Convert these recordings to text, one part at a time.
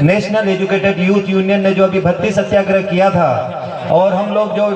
National educated youth union ने जो अभी भर्ती सत्याग्रह किया था और हम लोग जो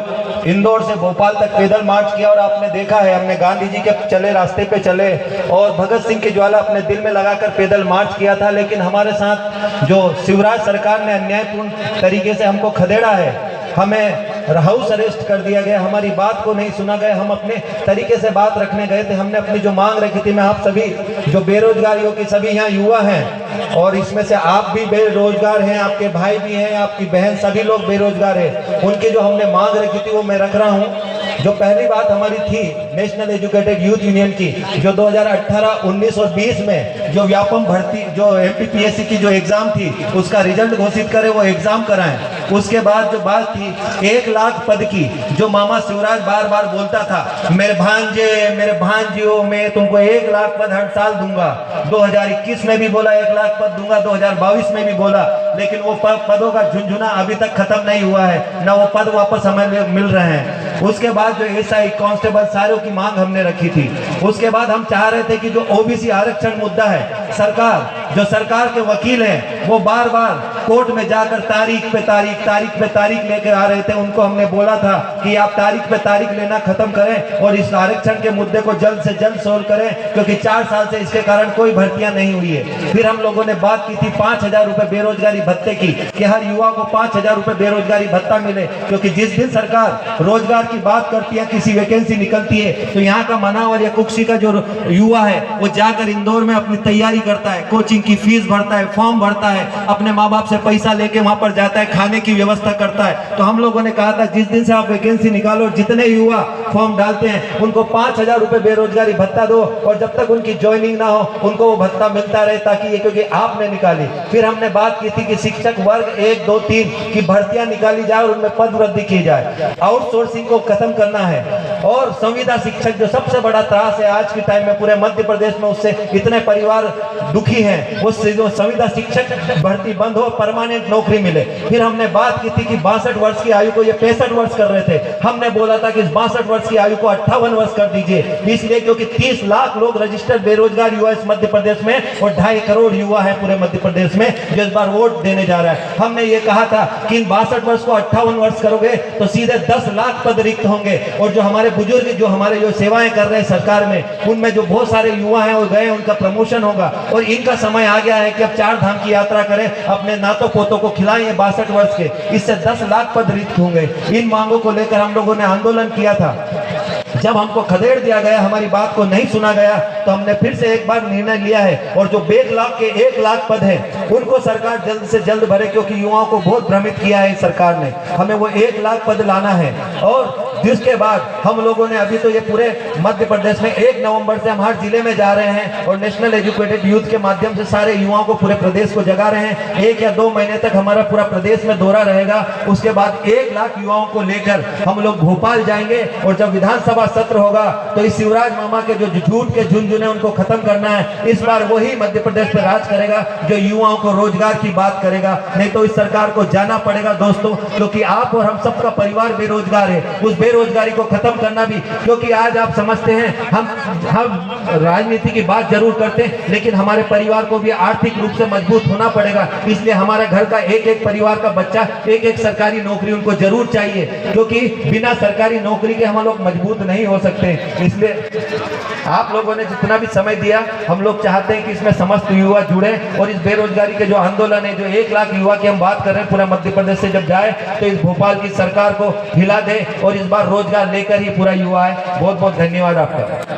इंदौर से भोपाल तक पैदल मार्च किया, और आपने देखा है हमने गांधी जी के चले रास्ते पे चले और भगत सिंह की ज्वाला अपने दिल में लगाकर पैदल मार्च किया था, लेकिन हमारे साथ जो शिवराज सरकार ने अन्यायपूर्ण तरीके से हमको खदेड़ा है, हमें हाउस अरेस्ट कर दिया गया, हमारी बात को नहीं सुना गया। हम अपने तरीके से बात रखने गए थे, हमने अपनी जो मांग रखी थी, मैं आप सभी जो बेरोजगारियों की सभी यहाँ युवा हैं और इसमें से आप भी बेरोजगार हैं, आपके भाई भी हैं, आपकी बहन, सभी लोग बेरोजगार हैं, उनकी जो हमने मांग रखी थी वो मैं रख रहा हूँ। जो पहली बात हमारी थी नेशनल एजुकेटेड यूथ यूनियन की, जो 2018, 19 और 20 में जो व्यापम भर्ती जो MPPSC की जो एग्जाम थी उसका रिजल्ट घोषित करे, वो एग्जाम कराएं। उसके बाद जो बात थी 1 लाख पद की, जो मामा शिवराज बार बार बोलता था, मेरे भांजे मेरे भांजियों मैं तुमको 1 लाख पद हर साल दूंगा, 2021 में भी बोला 1 लाख पद दूंगा, 2022 में भी बोला, लेकिन वो पदों का झुंझुना अभी तक खत्म नहीं हुआ है, ना वो पद वापस हमें मिल रहे हैं। उसके बाद जो SI कांस्टेबल सारों की मांग हमने रखी थी। उसके बाद हम चाह रहे थे कि जो OBC आरक्षण मुद्दा है, सरकार के वकील हैं वो बार बार कोर्ट में जाकर तारीख पे तारीख लेकर आ रहे थे, उनको हमने बोला था कि आप तारीख पे तारीख लेना खत्म करें और इस आरक्षण के मुद्दे को जल्द से जल्द सोल्व करें, क्योंकि 4 साल से इसके कारण कोई भर्तियां नहीं हुई है। फिर हम लोगों ने बात की थी 5,000 रुपए बेरोजगारी भत्ते की, कि हर युवा को 5,000 रुपए बेरोजगारी भत्ता मिले, क्योंकि जिस दिन सरकार रोजगार की बात करती है, किसी वैकेंसी निकलती है, तो यहाँ का मनावर या कुक्षी का जो युवा है वो जाकर इंदौर में अपनी तैयारी करता है, कोचिंग की फीस भरता है, फॉर्म भरता है, अपने माँ बाप से पैसा लेके वहां पर जाता है, खाने की व्यवस्था करता है। तो हम लोगों ने कहा था जिस दिन से आप वैकेंसी निकालो, जितने युवा फॉर्म डालते हैं उनको 5,000 रुपए बेरोजगारी भत्ता दो, और जब तक उनकी ज्वाइनिंग ना हो उनको वो भत्ता मिलता रहे, ताकि ये, क्योंकि आपने निकाली। फिर हमने बात की थी कि शिक्षक वर्ग 1, 2, 3 की भर्तियां निकाली जाए और उनमें पद वृद्धि की जाए, आउटसोर्सिंग को खत्म करना है, और संविदा शिक्षक जो सबसे बड़ा त्रास है आज के टाइम में पूरे मध्य प्रदेश में, उससे इतने परिवार दुखी हैं, उससे जो संविदा शिक्षक भर्ती बंद हो, परमानेंट नौकरी मिले। फिर हमने बात की थी कि 62 वर्ष की आयु को ये 65 वर्ष कर रहे थे, हमने बोला था कि 62 वर्ष की आयु को 58 वर्ष कर दीजिए, इसलिए क्योंकि 30 लाख लोग रजिस्टर्ड बेरोजगार युवा इस मध्य प्रदेश में, और 2.5 करोड़ युवा है पूरे मध्य प्रदेश में जो इस बार वोट देने जा रहा है। हमने ये कहा था कि इन 62 वर्ष को 58 वर्ष करोगे तो सीधे 10 लाख पद रिक्त होंगे, और जो हमारे बुजुर्ग जो हमारे जो सेवाएं कर रहे हैं सरकार में, उनमें जो बहुत सारे युवा हैं वो गए, उनका प्रमोशन होगा, और इनका समय आ गया है कि अब 4 धाम की यात्रा करें, अपने नातों पोतों को खिलाएं 62 वर्ष के, इससे 10 लाख पद रिक्त होंगे। इन मांगों को लेकर हम लोगों ने आंदोलन किया था। जब हमको खदेड़ दिया गया, हमारी बात को नहीं सुना गया, तो हमने फिर से एक बार निर्णय लिया है, और जो 1 लाख पद हैं उनको सरकार जल्द से जल्द भरे, क्योंकि युवाओं को बहुत भ्रमित किया है सरकार ने, हमें वो 1 लाख पद लाना है। और जिसके बाद हम लोगों ने अभी तो ये पूरे मध्य प्रदेश में 1 नवंबर से हम हर जिले में जा रहे हैं और नेशनल एजुकेटेड यूथ के माध्यम से सारे युवाओं को पूरे प्रदेश को जगा रहे हैं। 1 या 2 महीने तक हमारा पूरा प्रदेश में दौरा रहेगा। उसके बाद 1 लाख युवाओं को लेकर हम लोग भोपाल जाएंगे, और जब विधानसभा सत्र होगा तो इस शिवराज मामा के जो झूठ के झुंझुने उनको खत्म करना है। इस बार वही मध्य प्रदेश पर राज करेगा जो युवाओं को रोजगार की बात करेगा, नहीं तो इस सरकार को जाना पड़ेगा दोस्तों, क्योंकि आप और हम सबका परिवार बेरोजगार है। उस बेरोजगारी को खत्म करना भी, क्योंकि आज आप समझते हैं हम राजनीति की बात जरूर करते हैं, लेकिन हमारे परिवार को भी आर्थिक रूप से मजबूत होना पड़ेगा, इसलिए हमारे घर का एक परिवार का बच्चा एक सरकारी नौकरी उनको जरूर चाहिए, क्योंकि बिना सरकारी नौकरी के हम लोग मजबूत नहीं हो सकते। इसलिए आप लोगों ने जितना भी समय दिया, हम लोग चाहते हैं कि इसमें समस्त युवा जुड़े, और इस बेरोजगारी के जो आंदोलन है, जो 1 लाख युवा की हम बात कर रहे हैं पूरा मध्य प्रदेश से जब जाए, तो इस भोपाल की सरकार को हिला दे, और इस बार रोजगार लेकर ही पूरा युवा है। बहुत बहुत धन्यवाद आपका।